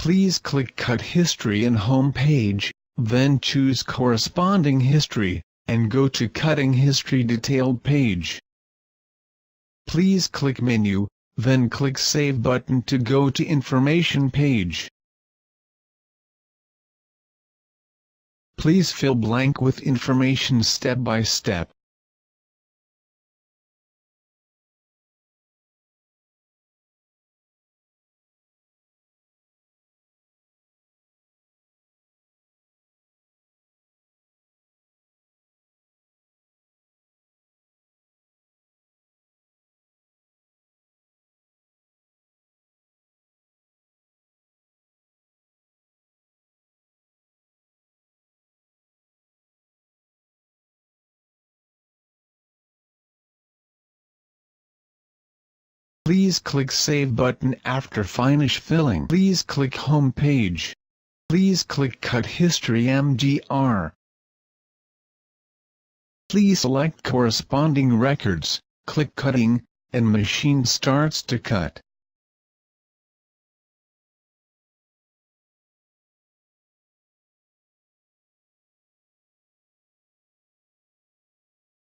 Please click Cut History in Home page, then choose Corresponding History, and go to Cutting History Detailed page. Please click Menu, then click Save button to go to Information page. Please fill blank with information step by step. Please click Save button after finish filling. Please click Home page. Please click Cut History MGR. Please select corresponding records, click Cutting, and machine starts to cut.